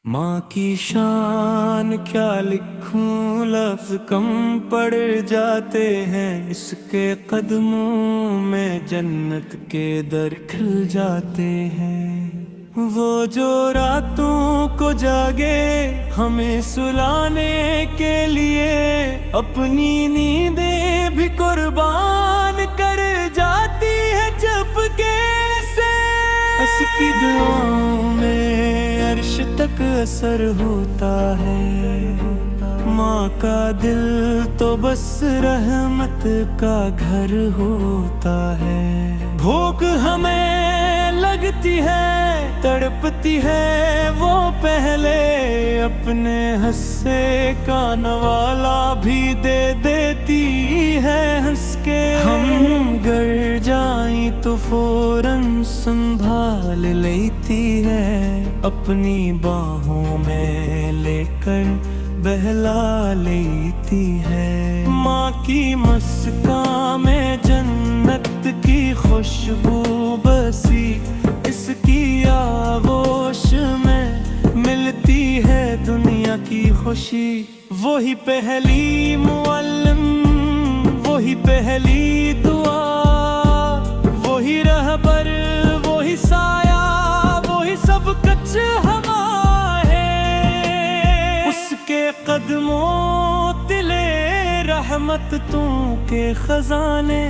माँ की शान क्या लिखूं, लफ्ज कम पड़ जाते हैं। इसके कदमों में जन्नत के दर खिल जाते हैं। वो जो रातों को जागे हमें सुलाने के लिए, अपनी नींदें भी कुर्बान कर जाती है चुपके से। उसकी दुआओं में अर्श तक असर होता है। माँ का दिल तो बस रहमत का घर होता है। भूख हमें लगती है, तड़पती है वो पहले, अपने हंसे का नवाला भी दे देती है हंस के। हम गर जाएं तो फौरन संभाल लेती है, अपनी बाहों में लेकर बहला लेती है। माँ की मस्कां में जन्नत की खुशबू बसी, इसकी आगोश में मिलती है दुनिया की खुशी। वही पहली मुअल्लिम, वही पहली दुआ, वही रहबर, वही साया, वही सब कुछ हवा है। उसके कदमों तिले रहमतों के खजाने,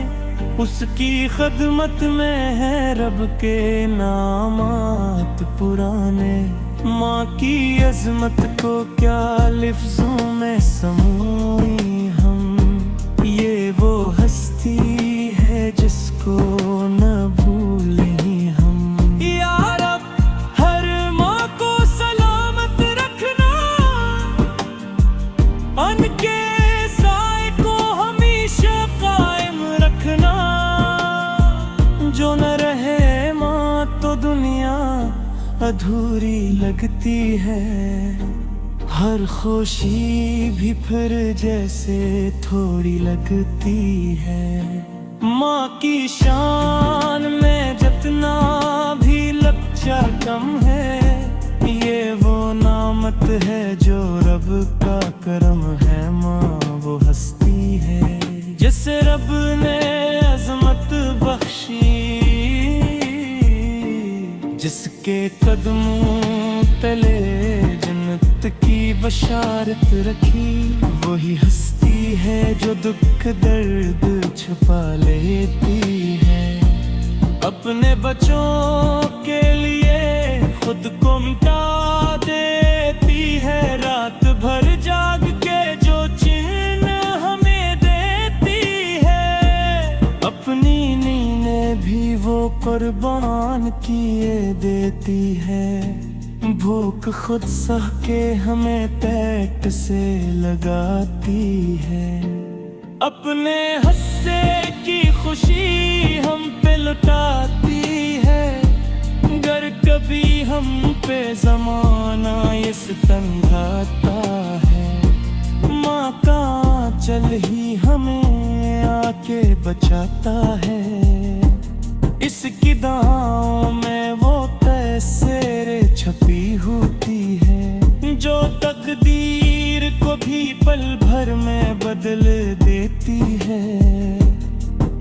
उसकी खदमत में है रब के नामात पुराने। माँ की अजमत को क्या लिफ्ज़ों में समूई हम, ये वो हस्ती है जिसको न भूलें हम। या रब हर माँ को सलामत रखना, उनके साए को हमेशा कायम रखना। जो न रहे माँ तो दुनिया अधूरी लगती है। हर खुशी भी फिर जैसे थोड़ी लगती है। माँ की शान में जितना भी लफ्ज़ कम है, ये वो नामत है जो रब का करम है। माँ वो हस्ती है जिसे रब ने अज़मत बख्शी, जिसके कदमों तले जन्नत की बशारत रखी। वही हस्ती है जो दुख दर्द छुपा लेती है, अपने बच्चों के लिए खुद को मिटा देती है। रात भर जाग के जो चिन्ह हमें देती है, अपनी नींदें भी वो कुर्बान किए देती है। भूख खुद सह के हमें पेट से लगाती है, अपने हंसे की खुशी हम पे लुटाती है। गर कभी हम पे ज़माना ये सितम ढाता है, माँ का चल ही हमें आके बचाता है। इसकी दाओं में वो तैसेरे छपी होती है, जो तकदीर को भी पल भर में बदल देती है।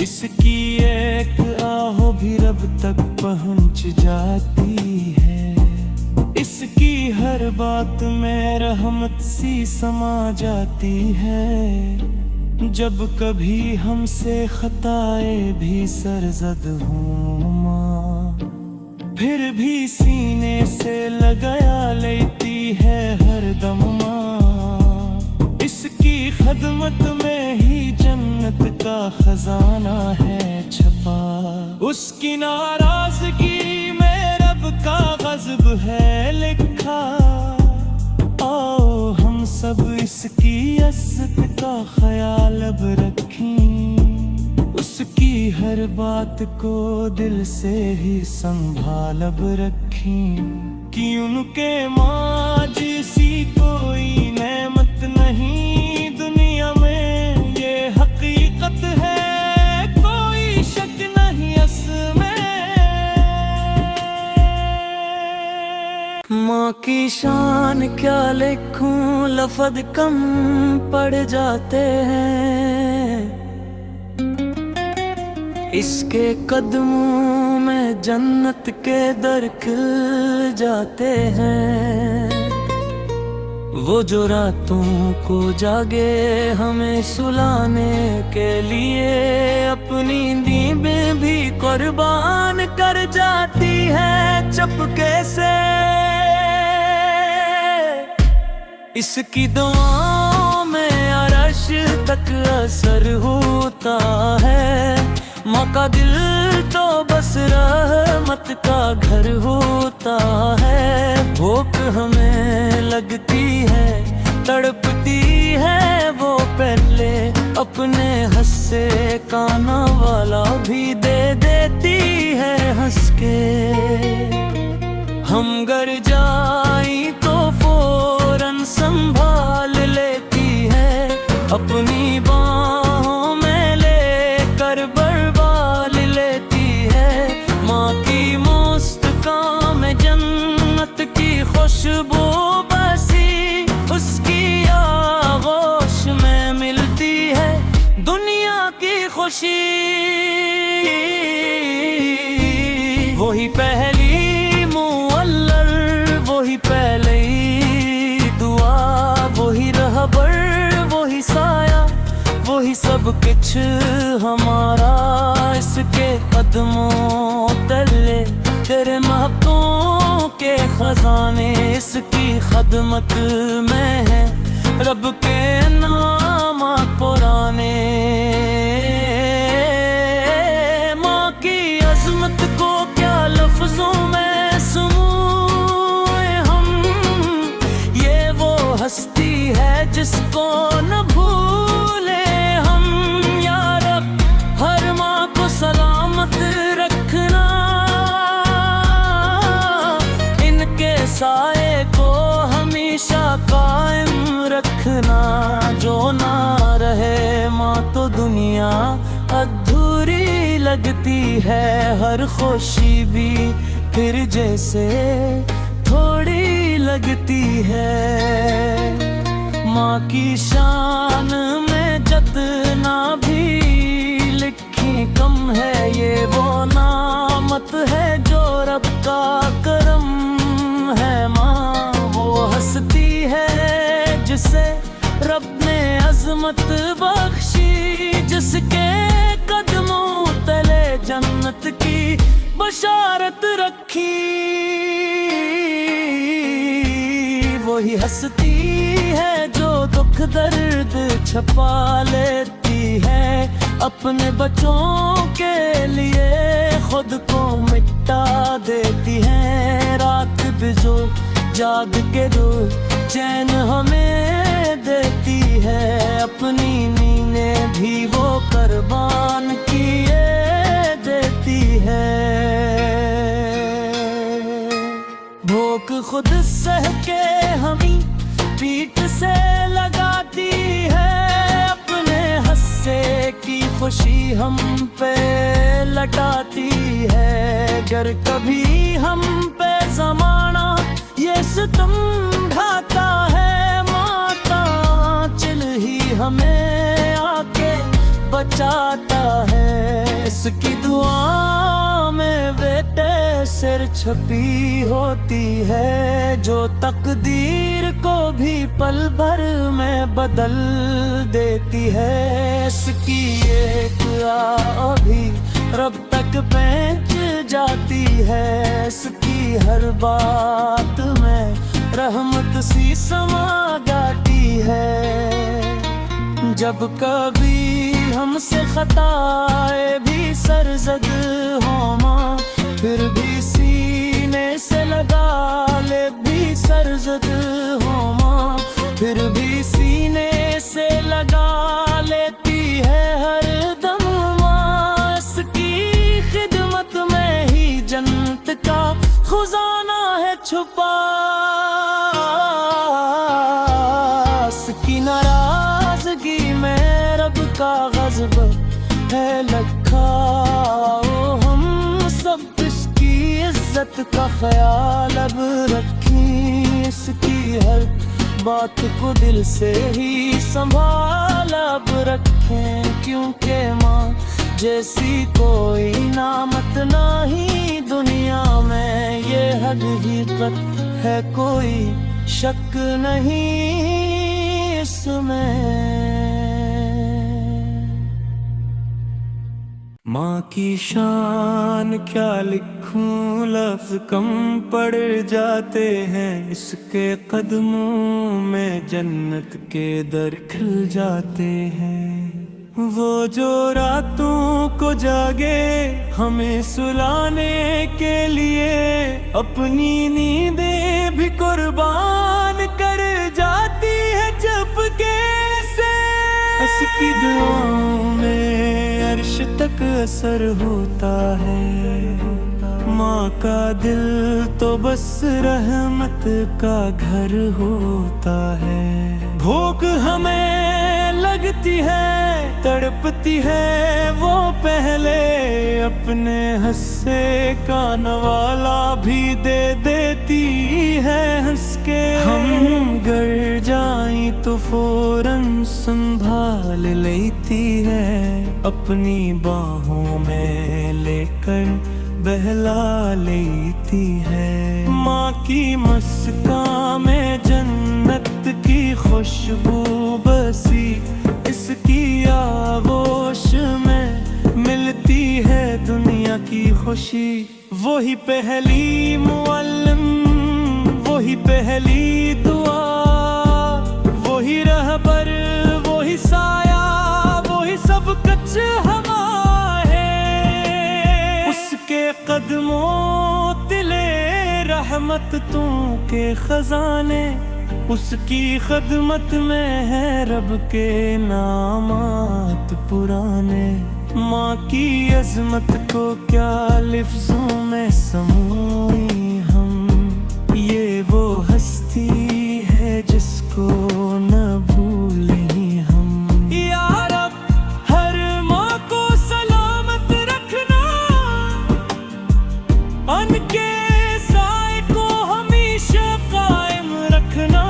इसकी एक आहो भी रब तक पहुँच जाती है, इसकी हर बात में रहमत सी समा जाती है। जब कभी हमसे खताएं भी सरजद हों माँ, फिर भी सीने से लगाया लेती है हर दम माँ। इसकी खदमत में ही जन्नत का खजाना है छपा, उसकी नाराजगी में रब का गज़ब है लिखा। आओ हम सब इसकी इज्जत का ख्याल अब रखें, उसकी हर बात को दिल से ही संभाल अब रखें। कि उनके माँ जैसी कोई नेमत नहीं दुनिया में, ये हकीकत है कोई शक नहीं इसमें। माँ ماں کی شان کیا لکھوں، لفظ کم پڑ جاتے ہیں، اس کے قدموں میں جنت کے در کھل جاتے ہیں۔ وہ جو راتوں کو جاگے ہمیں سلانے کے لیے، اپنی نیندیں بھی قربان کر جاتی ہے چپکے سے۔ اس کی دعاؤں میں عرش تک اثر ہوتا ہے، ماں کا دل تو بس رحمت کا گھر ہوتا ہے۔ بھوک ہمیں لگتی ہے، تڑپتی ہے وہ پہلے، اپنے حصے کانا والا بھی دے دیتی ہے ہنس کے۔ ہم گر جائیں تو فوراً سنبھال لیتی ہے، اپنی باہوں میں لے کر بربال لیتی ہے۔ ماں کی مستکان میں جنت کی خوشبو بسی، اس کی آغوش میں ملتی ہے دنیا کی خوشی۔ وہی پہلی معلر، وہی پہلی دعا، وہی رہبر، وہی سایہ، وہی سب کچھ ہمارا۔ اس کے قدموں تلے تیرے محبتوں کے خزانے، اس کی خدمت میں ہے رب کے انعامات پرانے۔ ماں کی عظمت کو کیا لفظوں میں سموئے ہم، یہ وہ ہستی ہے جس کو نہ بھولے ہم۔ یا رب ہر ماں کو سلامت رکھنا، ان کے سائے کو ہمیشہ قائم رکھنا۔ جو نہ رہے ماں تو دنیا ادھوری لگتی ہے، ہر خوشی بھی پھر جیسے تھوڑی لگتی ہے۔ ماں کی شان میں جتنا بھی لکھی کم ہے، یہ وہ نعمت ہے جو رب کا کرم ہے۔ ماں وہ ہستی ہے جسے رب نے عظمت بخشی، جس کے قدموں تلے جنت کی بشارت رکھی۔ وہی ہستی ہے جو دکھ درد چھپا لیتی ہے، اپنے بچوں کے لیے خود کو مٹا دیتی ہے۔ رات بھی جو جاگ کے دو چین ہمیں دیتی ہے، اپنی نیندیں بھی وہ قربان کیے دیتی ہے۔ بھوک خود سہ کے ہمیں پیٹ سے لگاتی ہے، اپنے حصے کی خوشی ہم پہ لٹاتی ہے۔ گر کبھی ہم پہ زمانہ یہ ستم ڈھاتا ہے، ماتا چل ہی ہمیں آ کے بچاتا ہے۔ اس کی دعا میں بیٹے سر چھپی ہوتی ہے، جو تقدیر کو بھی پل بھر میں بدل دیتی ہے۔ اس کی ایک بھی رب تک پہنچ جاتی ہے، اس کی ہر بات میں رحمت سی سما جاتی ہے۔ جب کبھی ہم سے خطائیں بھی سرزد ہوں ماں، پھر بھی سینے سے لگا لے بھی سرزد ہوں ماں، پھر بھی سینے سے لگا لیتی ہے ہر دم ماں۔ اس کی خدمت میں ہی جنت کا خزانہ ہے چھپا، اس کی ناراضگی میں رب کا غضب ہے لکھا۔ ہم سب اس کی عزت عزت کا خیال اب رکھیں، اس کی ہر بات کو دل سے ہی سنبھال اب رکھیں، کیونکہ ماں جیسی کوئی نعمت نہیں دنیا میں، یہ حقیقت ہے کوئی شک نہیں اس میں۔ ماں کی شان کیا لکھوں، لفظ کم پڑ جاتے ہیں، اس کے قدموں میں جنت کے در کھل جاتے ہیں۔ وہ جو راتوں کو جاگے ہمیں سلانے کے لیے، اپنی نیندیں بھی قربان کر جاتی ہے چپکے سے، اس کی دعاؤں میں عرش تک اثر ہوتا ہے۔ ماں کا دل تو بس رحمت کا گھر ہوتا ہے۔ بھوک ہمیں لگتی ہے، تڑپتی ہے وہ پہلے، اپنے حصے کا نوالا بھی دے دیتی ہے ہنس کے۔ ہم گر جائیں تو فوراً سنبھال لیتی ہے، اپنی باہوں میں لے کر بہلا لیتی ہے۔ ماں کی مسکاں میں جنت کی خوشبو بسی، اس کی آغوش میں ملتی ہے دنیا کی خوشی۔ وہی پہلی معلم، وہی پہلی دعا، وہی رہبر، وہی سایہ، وہی سب کچھ ہوا ہے، اس کے قدموں تلے رحمت توں کے خزانے، اس کی خدمت میں ہے رب کے نامات پرانے۔ ماں کی عظمت کو کیا لفظوں میں سموئیں ہم، یہ وہ ہستی ہے جس کو نہ بھولیں ہم۔ یا رب ہر ماں کو سلامت رکھنا، ان کے سائے کو ہمیشہ قائم رکھنا،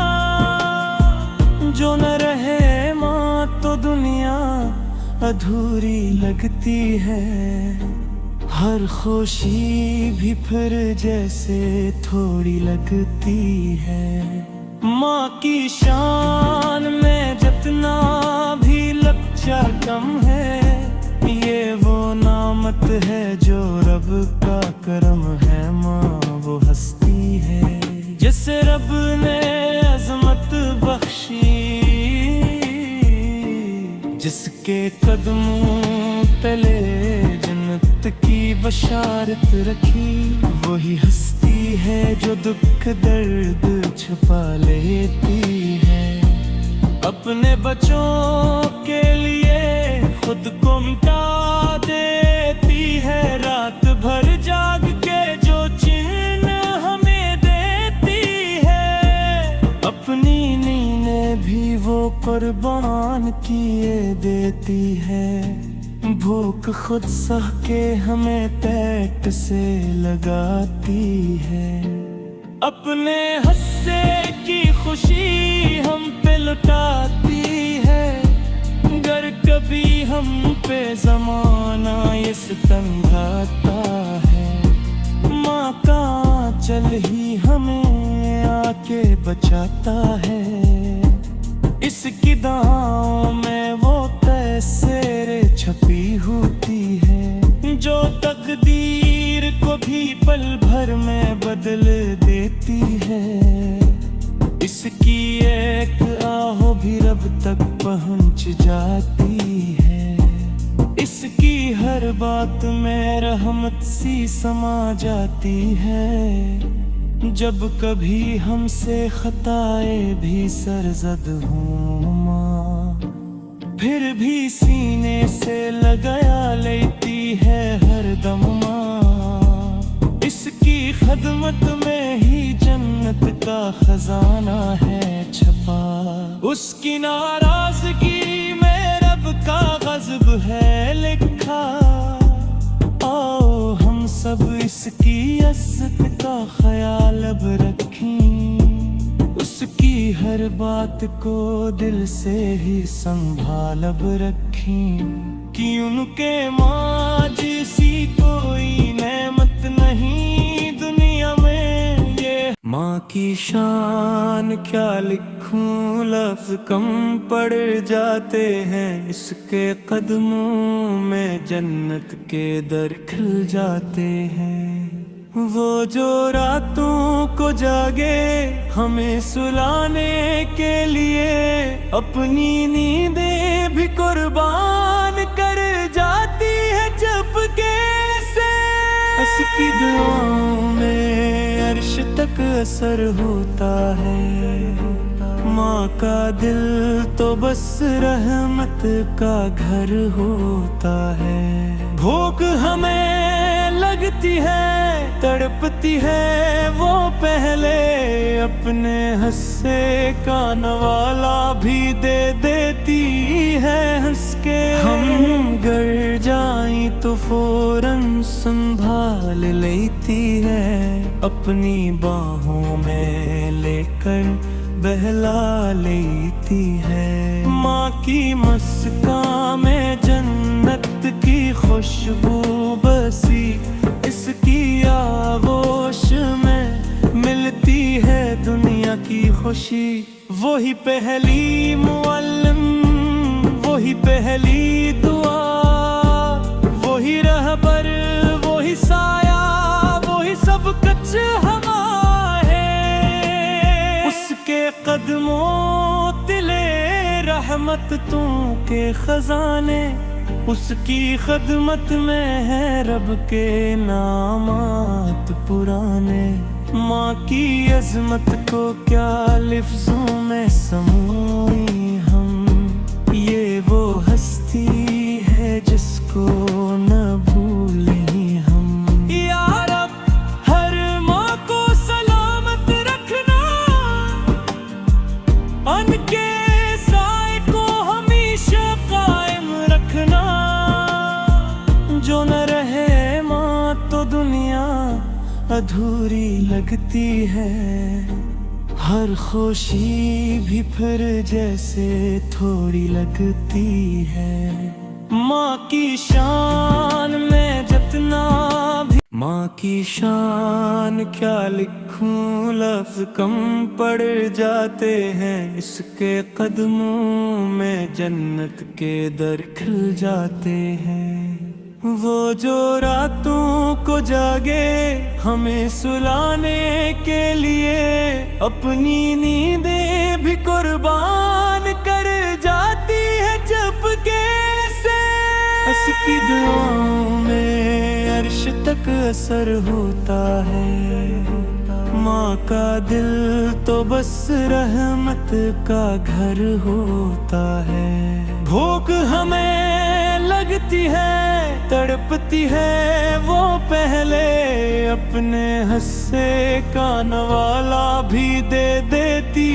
جو نہ رہے ماں تو دنیا ادھوری لگتی ہے، ہر خوشی بھی پھر جیسے تھوڑی لگتی ہے۔ ماں کی شان میں جتنا بھی لچا کم ہے، یہ وہ نعمت ہے جو رب کا کرم ہے۔ ماں وہ ہستی ہے جسے رب نے عظمت بخشی، جس کے قدموں تلے جنت کی بشارت رکھی۔ وہی ہستی ہے جو دکھ درد چھپا لیتی ہے، اپنے بچوں کے لیے خود کو مٹا دیتی ہے، رات بھر جاگ کے جو چین ہمیں دیتی ہے، اپنی نیندیں بھی وہ قربان کیے دیتی ہے۔ بھوک خود سہ کے ہمیں پیٹ سے لگاتی ہے، اپنے حصے کی خوشی ہم پہ لٹاتی ہے، گر کبھی ہم پہ زمانہ یہ ستم ڈھاتا ہے، ماں کا آنچل ہی ہمیں آ کے بچاتا ہے، اس کی دعاؤں میں وہ تیسیر چھپی ہوتی ہے، جو تقدیر کو بھی پل بھر میں بدل دیتی ہے، اس کی ایک آہ بھی رب تک پہنچ جاتی ہے، اس کی ہر بات میں رحمت سی سما جاتی ہے، جب کبھی ہم سے خطائیں بھی سرزد ہوں ماں پھر بھی سینے سے لگایا لیتی ہے ہر دم ماں، اس کی خدمت میں ہی جنت کا خزانہ ہے چھپا، اس کی ناراضگی میں رب کا غضب ہے لکھا، آؤ ہم सब इसकी इज्जत का ख्याल अब रखें, उसकी हर बात को दिल से ही संभाल अब रखें। कि उनके माँ जैसी कोई नेमत नहीं दुनिया में, ये माँ की शान क्या लिखूं, लफ्ज कम पड़ जाते हैं, इसके कदमों में जन्नत के दर खिल जाते हैं। वो जो रातों को जागे हमें सुलाने के लिए, अपनी नींदें भी कुर्बान कर जाती है चुपके से। इसकी दुआओं में अर्श तक असर होता है, माँ का दिल तो बस रहमत का घर होता है। भूख हमें लगती है, तड़पती है वो पहले, अपने हंसे का नवाला भी दे देती है हंस के। हम गर जाएं तो फौरन संभाल लेती है, अपनी बाहों में लेकर बहला लेती है। माँ की मस्का में जन्नत की खुशबू बसी, इसकी आगोश में मिलती है दुनिया की खुशी। वही पहली मुअल्लिम, वही पहली दुआ, वही रहबर, वही साया, वही सब कुछ हवा है। उसके कदमों तिले रहमत तू के खजाने, उसकी खदमत में है रब के नामात पुराने। माँ की अजमत को क्या लिफ्ज़ों में समूई हम, ये वो हस्ती है जिसको न भूलें हम। या रब हर माँ को सलामत रखना, उनके साए को हमेशा कायम रखना। जो न रहे माँ तो दुनिया अधूरी लगती है, हर खुशी भी फिर जैसे थोड़ी लगती है। माँ की शान में जितना भी, माँ की शान क्या लिखूं, लफ्ज कम पड़ जाते हैं, इसके कदमों में जन्नत के दर खिल जाते हैं। वो जो रातों को जागे हमें सुलाने के लिए, अपनी नींदें भी कुर्बान कर जाती है चुपके से। इसकी दुआओं में अर्श तक असर होता है, माँ का दिल तो बस रहमत का घर होता है। भूख हमें लगती है, तड़पती है वो पहले, अपने हंसे का नवाला भी दे देती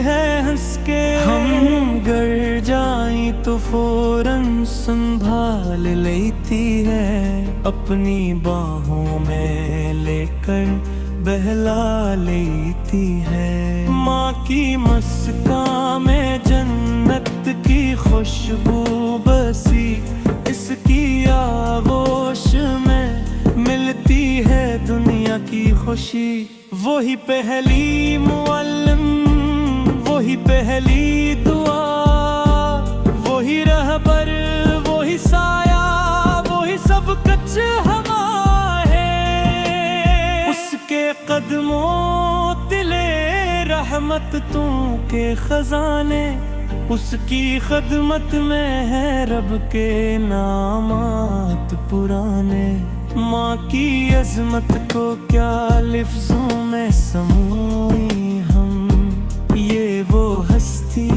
है हंस के। हम गर जाएं तो फौरन संभाल लेती है, अपनी बाहों में लेकर बहला लेती है। माँ की मस्का में जन्नत की खुशबू बसी, इसकी आगोश में मिलती है दुनिया की खुशी। वही पहली मुअल्लिम, वही पहली दुआ, वही रहबर, वही साया, वही सब कुछ हवा है। उसके कदमों तिले रहमत तू के खजाने, उसकी खदमत में है रब के नामात पुराने। माँ की अजमत को क्या लिफ्ज़ों में समूई हम, ये वो हस्ती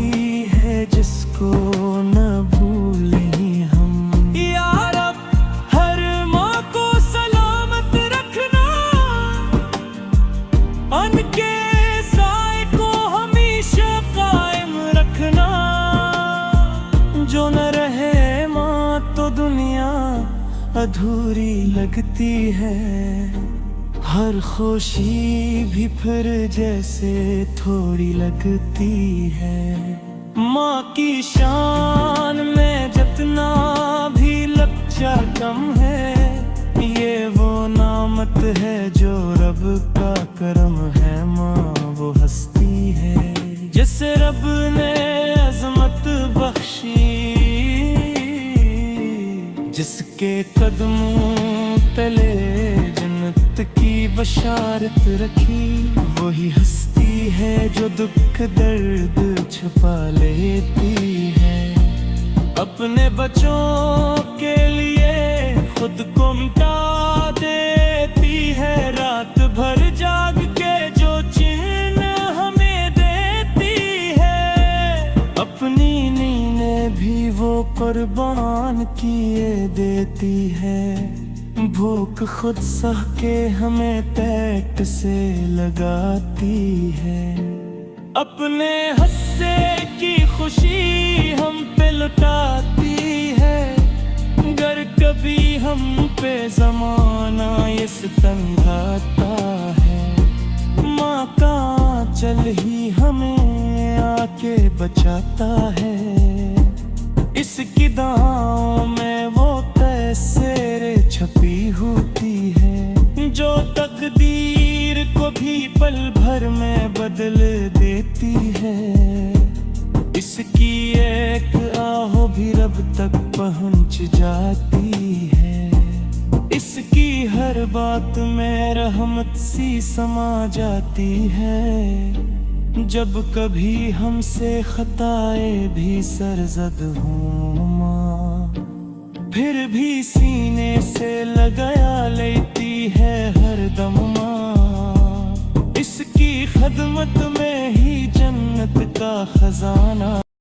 है जिसको न भूलें हम। या रब हर माँ को सलामत रखना, उनके साए को हमेशा कायम रखना। जो न रहे माँ तो दुनिया अधूरी लगती है, हर खुशी भी फिर जैसे थोड़ी लगती है। माँ की शान में जितना भी लच्चा कम है, ये वो नामत है जो रब का करम है। माँ वो हस्ती है जिसे रब ने अजमत बख्शी, जिसके कदमों तले जन्नत की बशारत रखी। वही हस्ती है जो दुख दर्द छुपा लेती है, अपने बच्चों के लिए खुद को मिटा देती है। रात भर जाग के जो चिन्ह हमें देती है, अपनी नींदें भी वो कुर्बान किए देती है। भूख खुद सह के हमें पेट से लगाती है, अपने हस्से की खुशी हम पे लुटाती है। गर कभी हम पे ज़माना ये सितम ढाता है, माँ का चल ही हमें आके बचाता है। इसकी दाँव में वो तैसेरे छपी होती है, जो तकदीर को भी पल भर में बदल देती है। इसकी एक आहो भी रब तक पहुँच जाती है, इसकी हर बात में रहमत सी समा जाती है। जब कभी हमसे खताए भी सरजद हों माँ, फिर भी सीने से लगाया लेती है हर दम माँ। इसकी खदमत में ही जन्नत का खजाना